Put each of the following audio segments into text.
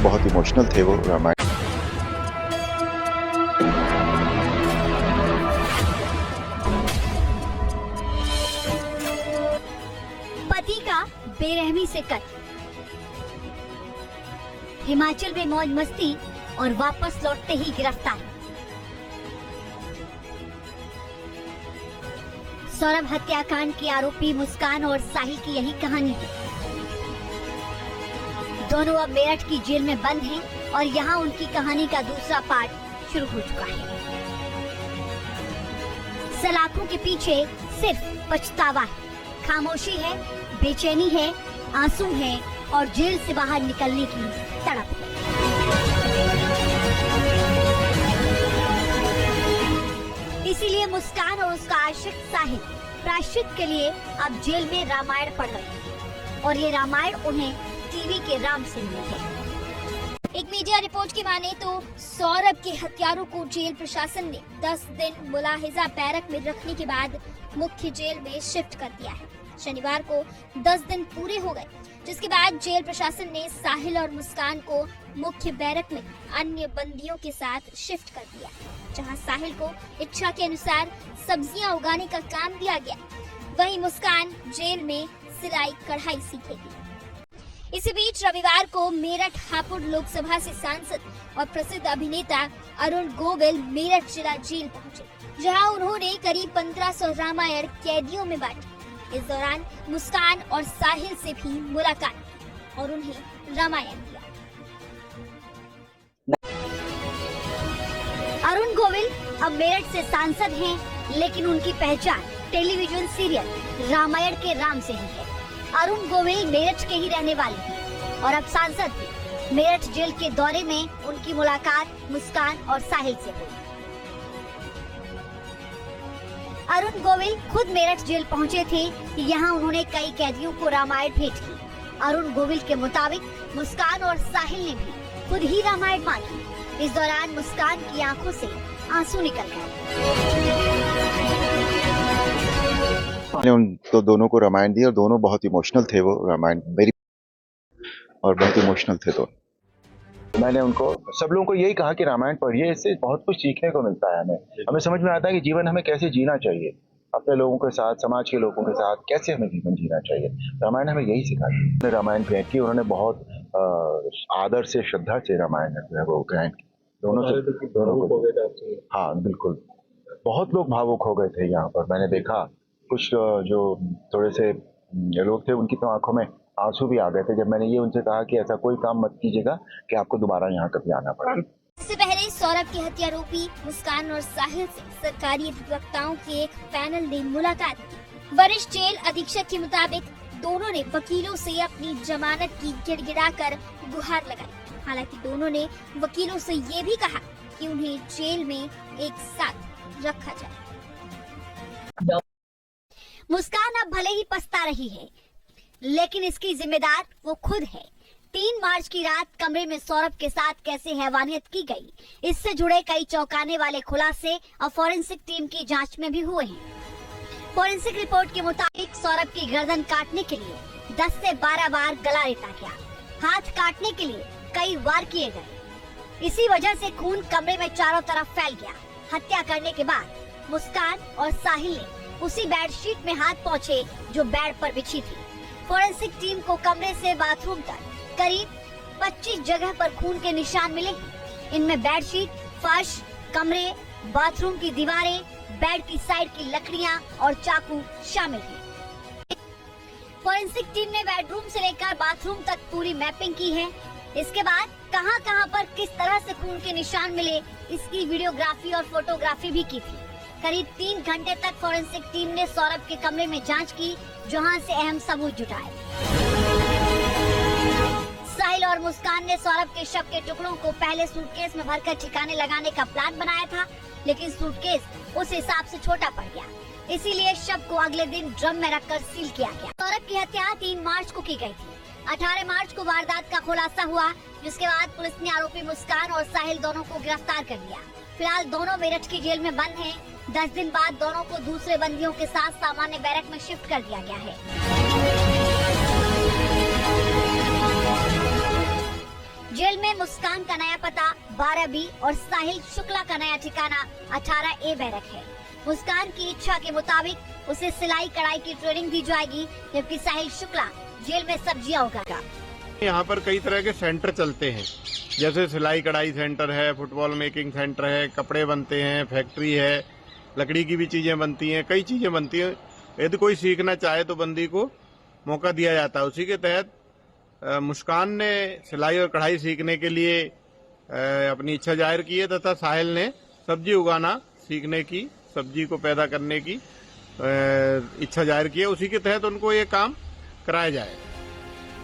दोनों बहुत इमोशनल थे वो रामायण। पति का बेरहमी से कत्ल, हिमाचल में मौज मस्ती और वापस लौटते ही गिरफ्तार। सौरभ हत्याकांड की आरोपी मुस्कान और साहिल की यही कहानी है। दोनों अब मेरठ की जेल में बंद हैं और यहाँ उनकी कहानी का दूसरा पार्ट शुरू हो चुका है। सलाखों के पीछे सिर्फ पछतावा है, खामोशी है, बेचैनी है, आंसू है और जेल से बाहर निकलने की तड़प है। इसीलिए मुस्कान और उसका आशिक साहिल प्रायश्चित के लिए अब जेल में रामायण पढ़ रहे हैं और ये रामायण उन्हें टीवी के राम से मिली है। एक मीडिया रिपोर्ट की माने तो सौरभ के हत्यारों को जेल प्रशासन ने 10 दिन मुलाहिजा बैरक में रखने के बाद मुख्य जेल में शिफ्ट कर दिया है। शनिवार को 10 दिन पूरे हो गए, जिसके बाद जेल प्रशासन ने साहिल और मुस्कान को मुख्य बैरक में अन्य बंदियों के साथ शिफ्ट कर दिया, जहां साहिल को इच्छा के अनुसार सब्जियां उगाने का काम दिया गया। वहीं मुस्कान जेल में सिलाई कढ़ाई सीखेगी। इसी बीच रविवार को मेरठ हापुड़ लोकसभा से सांसद और प्रसिद्ध अभिनेता अरुण गोविल मेरठ जिला जेल पहुंचे, जहां उन्होंने करीब 1500 रामायण कैदियों में बांटी। इस दौरान मुस्कान और साहिल से भी मुलाकात की और उन्हें रामायण दिया। अरुण गोविल अब मेरठ से सांसद हैं, लेकिन उनकी पहचान टेलीविजन सीरियल रामायण के राम से ही है। अरुण गोविल मेरठ के ही रहने वाले हैं और अब सांसद भी। मेरठ जेल के दौरे में उनकी मुलाकात मुस्कान और साहिल से हुई। अरुण गोविल खुद मेरठ जेल पहुंचे थे। यहाँ उन्होंने कई कैदियों को रामायण भेंट की। अरुण गोविल के मुताबिक मुस्कान और साहिल ने भी खुद ही रामायण मांगी। इस दौरान मुस्कान की आंखों से आंसू निकल गए। मैंने उन तो दोनों को रामायण दी और दोनों बहुत इमोशनल थे वो रामायण मेरी, और बहुत इमोशनल थे दोनों। मैंने उनको सब लोगों को यही कहा कि रामायण पढ़िए, इससे बहुत कुछ सीखने को मिलता है। हमें समझ में आता है कि जीवन हमें कैसे जीना चाहिए, अपने लोगों के साथ, समाज के लोगों के साथ कैसे हमें जीवन जीना चाहिए। रामायण हमें यही सिखाती है। उन्होंने रामायण भेंट की, उन्होंने बहुत आदर से, श्रद्धा से रामायण जो है वो ग्रहण की। दोनों को। हाँ बिल्कुल, बहुत लोग भावुक हो गए थे यहाँ पर। मैंने देखा कुछ जो थोड़े से लोग थे, उनकी तो आंखों में आंसू भी आ गए थे जब मैंने ये उनसे कहा कि ऐसा कोई काम मत कीजिएगा कि आपको दोबारा यहाँ कभी आना पड़े। इससे पहले सौरभ के हत्यारोपी मुस्कान और साहिल से सरकारी अधिवक्ताओं के एक पैनल ने मुलाकात की। वरिष्ठ जेल अधीक्षक के मुताबिक दोनों ने वकीलों से अपनी जमानत की गिड़गिड़ाकर गुहार लगाई। हालांकि दोनों ने वकीलों से ये भी कहा कि उन्हें जेल में एक साथ रखा जाए। मुस्कान अब भले ही पछता रही है, लेकिन इसकी जिम्मेदार वो खुद है। 3 मार्च की रात कमरे में सौरभ के साथ कैसे हैवानियत की गई, इससे जुड़े कई चौंकाने वाले खुलासे और फॉरेंसिक टीम की जांच में भी हुए हैं। फॉरेंसिक रिपोर्ट के मुताबिक सौरभ की गर्दन काटने के लिए 10 से 12 बार गला रेता गया, हाथ काटने के लिए कई वार किए गए। इसी वजह से खून कमरे में चारों तरफ फैल गया। हत्या करने के बाद मुस्कान और साहिल ने उसी बेडशीट में हाथ पहुंचे जो बेड पर बिछी थी। फॉरेंसिक टीम को कमरे से बाथरूम तक करीब 25 जगह पर खून के निशान मिले। इनमें बेडशीट, फर्श, कमरे, बाथरूम की दीवारें, बेड की साइड की लकड़ियां और चाकू शामिल हैं। फॉरेंसिक टीम ने बेडरूम से लेकर बाथरूम तक पूरी मैपिंग की है। इसके बाद कहां-कहां पर किस तरह से खून के निशान मिले, इसकी वीडियोग्राफी और फोटोग्राफी भी की थी। करीब 3 घंटे तक फॉरेंसिक टीम ने सौरभ के कमरे में जांच की, जहां से अहम सबूत जुटाए। साहिल और मुस्कान ने सौरभ के शव के टुकड़ों को पहले सूटकेस में भरकर ठिकाने लगाने का प्लान बनाया था, लेकिन सूटकेस उस हिसाब से छोटा पड़ गया। इसीलिए शव को अगले दिन ड्रम में रखकर सील किया गया। सौरभ की हत्या 3 मार्च को की गई थी। 18 मार्च को वारदात का खुलासा हुआ, जिसके बाद पुलिस ने आरोपी मुस्कान और साहिल दोनों को गिरफ्तार कर लिया। फिलहाल दोनों मेरठ की जेल में बंद हैं। 10 दिन बाद दोनों को दूसरे बंदियों के साथ सामान्य बैरक में शिफ्ट कर दिया गया है। जेल में मुस्कान का नया पता 12B और साहिल शुक्ला का नया ठिकाना 18A बैरक है। मुस्कान की इच्छा के मुताबिक उसे सिलाई कढ़ाई की ट्रेनिंग दी जाएगी, जबकि साहिल शुक्ला जेल में सब्जियां उगाएगा। यहाँ पर कई तरह के सेंटर चलते हैं, जैसे सिलाई कढ़ाई सेंटर है, फुटबॉल मेकिंग सेंटर है, कपड़े बनते हैं, फैक्ट्री है, लकड़ी की भी चीजें बनती हैं, कई चीजें बनती हैं। यदि कोई सीखना चाहे तो बंदी को मौका दिया जाता है। उसी के तहत मुस्कान ने सिलाई और कढ़ाई सीखने के लिए अपनी इच्छा जाहिर की है तथा साहिल ने सब्जी उगाना सीखने की, सब्जी को पैदा करने की इच्छा जाहिर की है। उसी के तहत उनको ये काम कराया जाए।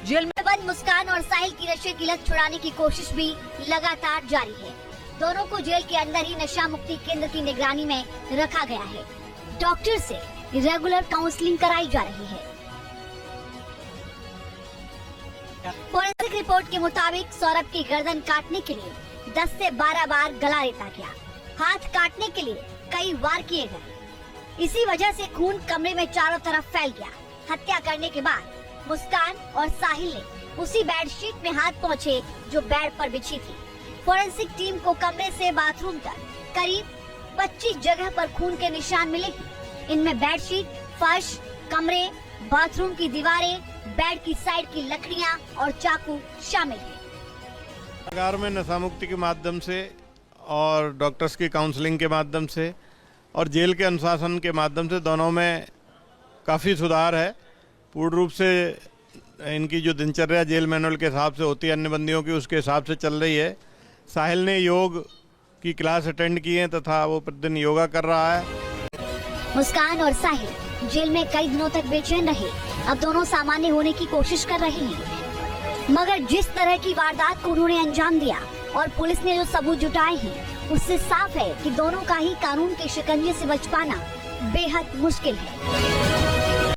जेल में बंद मुस्कान और साहिल की नशे की लत छुड़ाने की कोशिश भी लगातार जारी है। दोनों को जेल के अंदर ही नशा मुक्ति केंद्र की निगरानी में रखा गया है। डॉक्टर से रेगुलर काउंसलिंग कराई जा रही है। फोरेंसिक रिपोर्ट के मुताबिक सौरभ की गर्दन काटने के लिए 10 से 12 बार गला रेता गया। हाथ काटने के लिए कई वार किए गए। इसी वजह से खून कमरे में चारों तरफ फैल गया। हत्या करने के बाद मुस्कान और साहिल ने उसी बेडशीट में हाथ पहुंचे जो बेड पर बिछी थी। फोरेंसिक टीम को कमरे से बाथरूम तक करीब 25 जगह पर खून के निशान मिले हैं। इनमें बेडशीट, फर्श, कमरे, बाथरूम की दीवारें, बेड की साइड की लकड़ियां और चाकू शामिल हैं। कारागार में नशा मुक्ति के माध्यम से और डॉक्टर्स की काउंसलिंग के माध्यम से और जेल के अनुशासन के माध्यम से दोनों में काफ़ी सुधार है। पूर्ण रूप से इनकी जो दिनचर्या जेल मैनुअल के हिसाब से होती है अन्य बंदियों की, उसके हिसाब से चल रही है। साहिल ने योग की क्लास अटेंड की है तथा वो प्रतिदिन योगा कर रहा है। मुस्कान और साहिल जेल में कई दिनों तक बेचैन रहे। अब दोनों सामान्य होने की कोशिश कर रहे हैं, मगर जिस तरह की वारदात को उन्होंने अंजाम दिया और पुलिस ने जो सबूत जुटाए हैं, उससे साफ है कि दोनों का ही कानून के शिकंजे से बच पाना बेहद मुश्किल है।